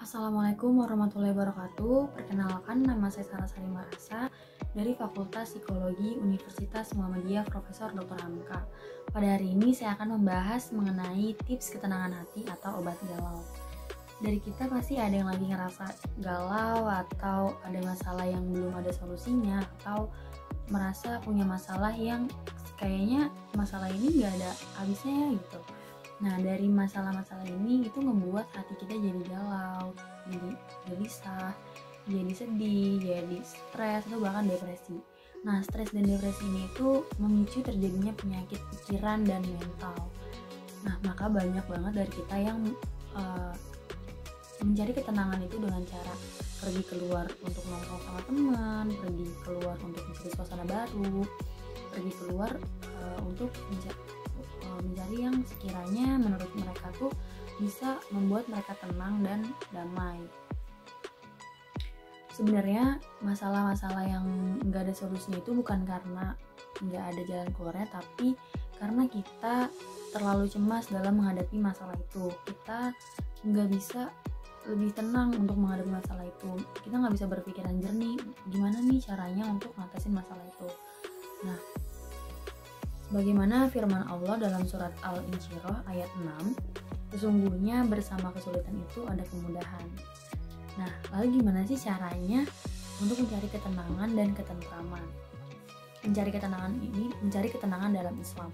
Assalamualaikum warahmatullahi wabarakatuh. Perkenalkan, nama saya Sarasari Marasa dari Fakultas Psikologi Universitas Muhammadiyah Profesor Dr. Hamka. Pada hari ini saya akan membahas mengenai tips ketenangan hati atau obat galau. Dari kita pasti ada yang lagi ngerasa galau atau ada masalah yang belum ada solusinya, atau merasa punya masalah yang kayaknya masalah ini gak ada habisnya ya gitu. Nah, dari masalah-masalah ini itu membuat hati kita jadi galau, jadi gelisah, jadi sedih, jadi stres, atau bahkan depresi. Nah, stres dan depresi ini itu memicu terjadinya penyakit pikiran dan mental. Nah, maka banyak banget dari kita yang mencari ketenangan itu dengan cara pergi keluar untuk nongkrong sama teman, pergi keluar untuk mencari suasana baru, pergi keluar untuk mencari yang sekiranya menurut mereka tuh bisa membuat mereka tenang dan damai. Sebenarnya masalah-masalah yang nggak ada solusinya itu bukan karena nggak ada jalan keluarnya, tapi karena kita terlalu cemas dalam menghadapi masalah itu. Kita nggak bisa lebih tenang untuk menghadapi masalah itu. Kita nggak bisa berpikiran jernih gimana nih caranya untuk ngatasin masalah itu. Nah, bagaimana firman Allah dalam surat Al-Insyirah ayat 6, sesungguhnya bersama kesulitan itu ada kemudahan. Nah, lalu gimana sih caranya untuk mencari ketenangan dan ketentraman? Mencari ketenangan dalam Islam.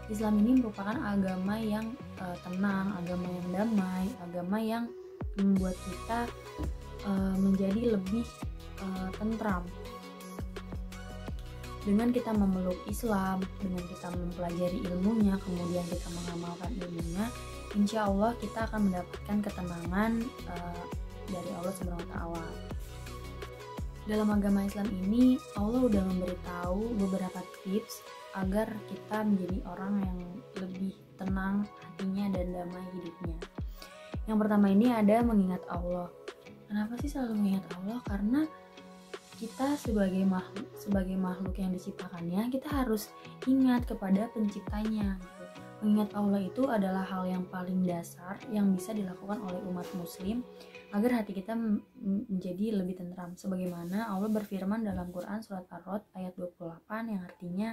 Islam ini merupakan agama yang tenang, agama yang damai, agama yang membuat kita menjadi lebih tentram. Dengan kita memeluk Islam, dengan kita mempelajari ilmunya, kemudian kita mengamalkan ilmunya, insya Allah kita akan mendapatkan ketenangan dari Allah SWT. Dalam agama Islam ini, Allah udah memberitahu beberapa tips agar kita menjadi orang yang lebih tenang hatinya dan damai hidupnya. Yang pertama ini ada mengingat Allah. Kenapa sih selalu mengingat Allah? Karena kita sebagai makhluk yang diciptakannya, kita harus ingat kepada penciptanya. Mengingat Allah itu adalah hal yang paling dasar yang bisa dilakukan oleh umat muslim agar hati kita menjadi lebih tentram. Sebagaimana Allah berfirman dalam Quran surat Ar-Rod ayat 28 yang artinya,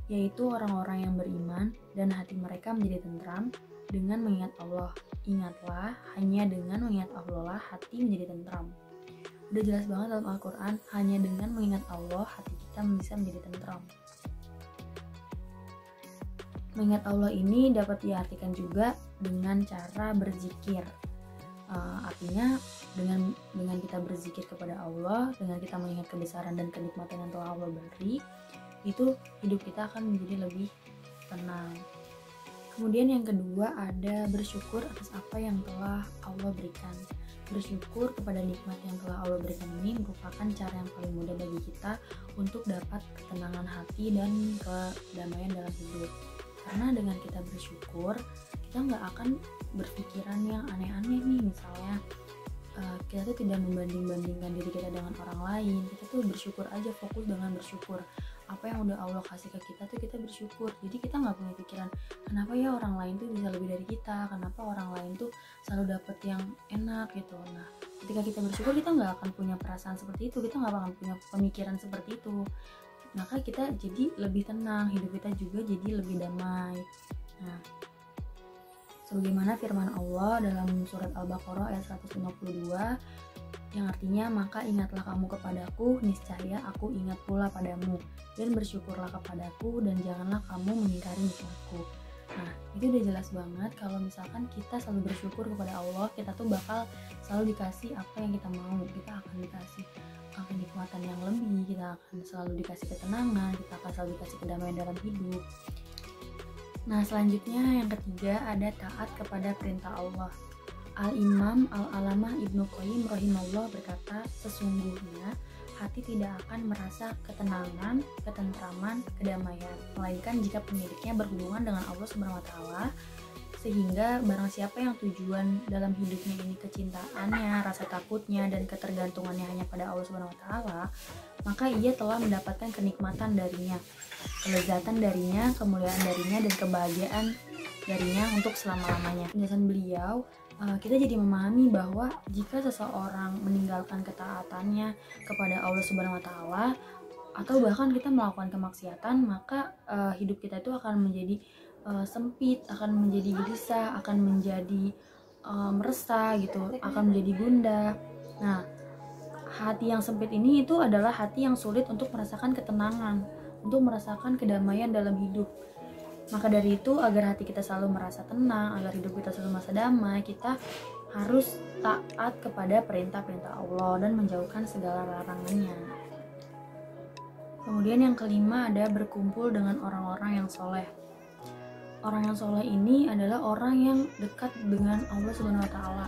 yaitu orang-orang yang beriman dan hati mereka menjadi tentram dengan mengingat Allah. Ingatlah, hanya dengan mengingat Allah lah hati menjadi tentram. Udah jelas banget dalam Al-Quran, hanya dengan mengingat Allah hati kita bisa menjadi tentram. Mengingat Allah ini dapat diartikan juga dengan cara berzikir. Artinya dengan kita berzikir kepada Allah, dengan kita mengingat kebesaran dan kenikmatan yang telah Allah beri, itu hidup kita akan menjadi lebih tenang. Kemudian yang kedua ada bersyukur atas apa yang telah Allah berikan. Bersyukur kepada nikmat yang telah Allah berikan ini merupakan cara yang paling mudah bagi kita untuk dapat ketenangan hati dan kedamaian dalam hidup. Karena dengan kita bersyukur, kita nggak akan berpikiran yang aneh-aneh nih. Misalnya kita tuh tidak membanding-bandingkan diri kita dengan orang lain. Kita tuh bersyukur aja, fokus dengan bersyukur. Apa yang udah Allah kasih ke kita tuh kita bersyukur. Jadi kita nggak punya pikiran kenapa ya orang lain tuh bisa lebih dari kita, kenapa orang lain tuh selalu dapet yang enak gitu. Nah, ketika kita bersyukur, kita nggak akan punya perasaan seperti itu, kita nggak akan punya pemikiran seperti itu. Maka kita jadi lebih tenang, hidup kita juga jadi lebih damai. Nah, sebagaimana firman Allah dalam surat Al-Baqarah ayat 152 yang artinya, maka ingatlah kamu kepadaku, niscaya aku ingat pula padamu, dan bersyukurlah kepadaku, dan janganlah kamu mengingkari nikmatku. Nah, itu udah jelas banget kalau misalkan kita selalu bersyukur kepada Allah, kita tuh bakal selalu dikasih apa yang kita mau. Kita akan dikasih kenikmatan yang lebih, kita akan selalu dikasih ketenangan, kita akan selalu dikasih kedamaian dalam hidup. Nah, selanjutnya yang ketiga ada taat kepada perintah Allah. Al-Imam Al-Alamah Ibnu Qayyim rahimahullah berkata, sesungguhnya hati tidak akan merasa ketenangan, ketentraman, kedamaian, melainkan jika pemiliknya berhubungan dengan Allah SWT. Sehingga barang siapa yang tujuan dalam hidupnya ini kecintaannya, rasa takutnya, dan ketergantungannya hanya pada Allah SWT, maka ia telah mendapatkan kenikmatan darinya, kelezatan darinya, kemuliaan darinya, dan kebahagiaan darinya untuk selama-lamanya. Penjelasan beliau, kita jadi memahami bahwa jika seseorang meninggalkan ketaatannya kepada Allah Subhanahu wa Ta'ala, atau bahkan kita melakukan kemaksiatan, maka hidup kita itu akan menjadi sempit, akan menjadi gelisah, akan menjadi meresah gitu, akan menjadi gundah. Nah, hati yang sempit ini itu adalah hati yang sulit untuk merasakan ketenangan, untuk merasakan kedamaian dalam hidup. Maka dari itu, agar hati kita selalu merasa tenang, agar hidup kita selalu merasa damai, kita harus taat kepada perintah-perintah Allah dan menjauhkan segala larangannya. Kemudian yang kelima ada berkumpul dengan orang-orang yang soleh. Orang yang soleh ini adalah orang yang dekat dengan Allah Subhanahu wa Ta'ala.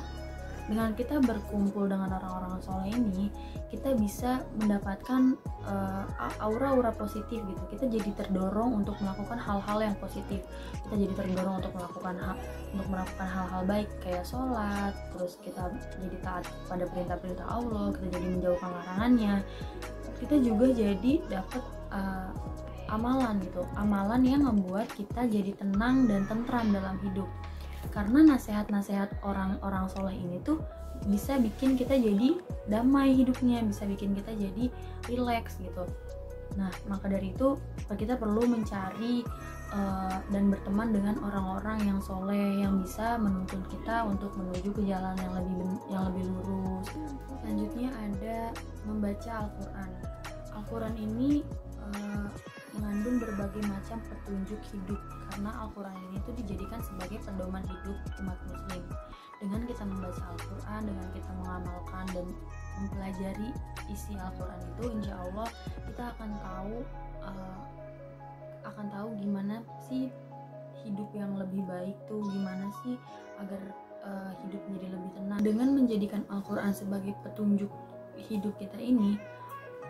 Dengan kita berkumpul dengan orang-orang soleh ini, kita bisa mendapatkan aura-aura positif gitu. Kita jadi terdorong untuk melakukan hal-hal yang positif. Kita jadi terdorong untuk melakukan hal-hal baik kayak sholat, terus kita jadi taat pada perintah-perintah Allah, kita jadi menjauhkan larangannya. Kita juga jadi dapat amalan gitu, amalan yang membuat kita jadi tenang dan tentram dalam hidup. Karena nasihat-nasihat orang-orang soleh ini tuh bisa bikin kita jadi damai hidupnya, bisa bikin kita jadi rileks gitu. Nah, maka dari itu kita perlu mencari dan berteman dengan orang-orang yang soleh, yang bisa menuntun kita untuk menuju ke jalan yang lebih lurus. Selanjutnya ada membaca Al-Quran. Al-Quran ini mengandung berbagai macam petunjuk hidup, karena Al-Quran ini tuh dijadikan sebagai pedoman hidup umat muslim. Dengan kita membaca Al-Quran, dengan kita mengamalkan dan mempelajari isi Al-Quran itu, insya Allah kita akan tahu gimana sih hidup yang lebih baik tuh, gimana sih agar hidup menjadi lebih tenang. Dengan menjadikan Al-Quran sebagai petunjuk hidup kita ini,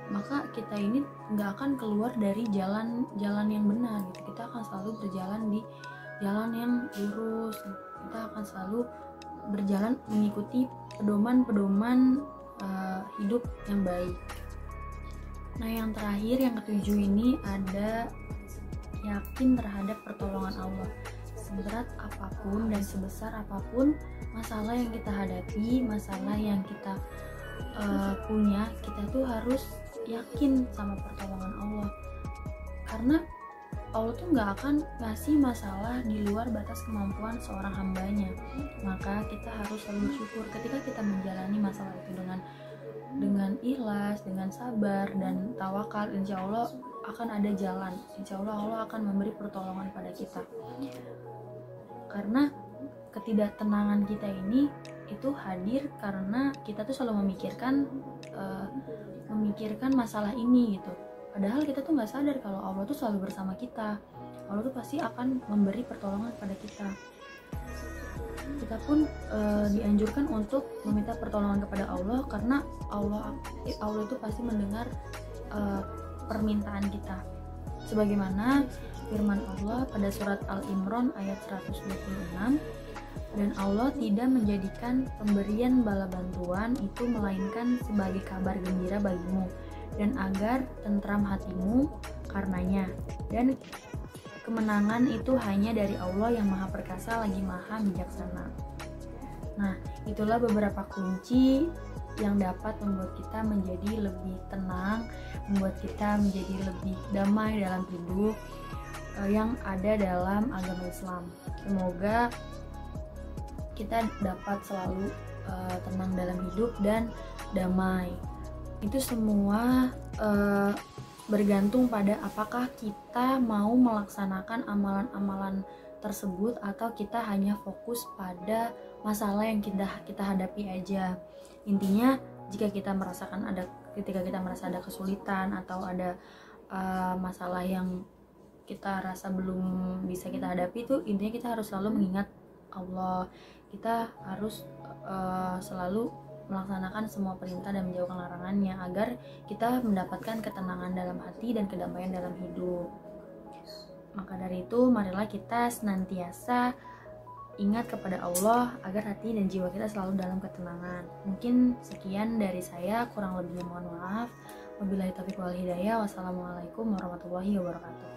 maka kita ini nggak akan keluar dari jalan yang benar gitu. Kita akan selalu berjalan di jalan yang lurus, kita akan selalu berjalan mengikuti pedoman-pedoman hidup yang baik. Nah, yang terakhir, yang ketujuh ini ada yakin terhadap pertolongan Allah. Seberat apapun dan sebesar apapun masalah yang kita hadapi, masalah yang kita punya, kita tuh harus yakin sama pertolongan Allah. Karena Allah tuh nggak akan ngasih masalah di luar batas kemampuan seorang hambanya. Maka kita harus selalu syukur ketika kita menjalani masalah itu dengan ikhlas, dengan sabar dan tawakal. Insya Allah akan ada jalan. Insya Allah akan memberi pertolongan pada kita. Karena ketidaktenangan kita ini itu hadir karena kita tuh selalu memikirkan masalah ini gitu. Padahal kita tuh nggak sadar kalau Allah tuh selalu bersama kita. Allah tuh pasti akan memberi pertolongan pada kita. Kita pun dianjurkan untuk meminta pertolongan kepada Allah, karena Allah itu pasti mendengar permintaan kita. Sebagaimana firman Allah pada surat Al-Imran ayat 126, dan Allah tidak menjadikan pemberian bala bantuan itu melainkan sebagai kabar gembira bagimu, dan agar tentram hatimu karenanya, dan kemenangan itu hanya dari Allah yang maha perkasa lagi maha bijaksana. Nah, itulah beberapa kunci yang dapat membuat kita menjadi lebih tenang, membuat kita menjadi lebih damai dalam hidup yang ada dalam agama Islam. Semoga kita dapat selalu tenang dalam hidup dan damai. Itu semua bergantung pada apakah kita mau melaksanakan amalan-amalan tersebut atau kita hanya fokus pada masalah yang kita hadapi aja. Intinya ketika kita merasa ada kesulitan atau ada masalah yang kita rasa belum bisa kita hadapi, itu intinya kita harus selalu mengingat Allah. Kita harus selalu melaksanakan semua perintah dan menjauhkan larangannya agar kita mendapatkan ketenangan dalam hati dan kedamaian dalam hidup. Maka dari itu, marilah kita senantiasa ingat kepada Allah agar hati dan jiwa kita selalu dalam ketenangan. Mungkin sekian dari saya, kurang lebihnya mohon maaf. Wabillahi taufiq wal hidayah. Wassalamualaikum warahmatullahi wabarakatuh.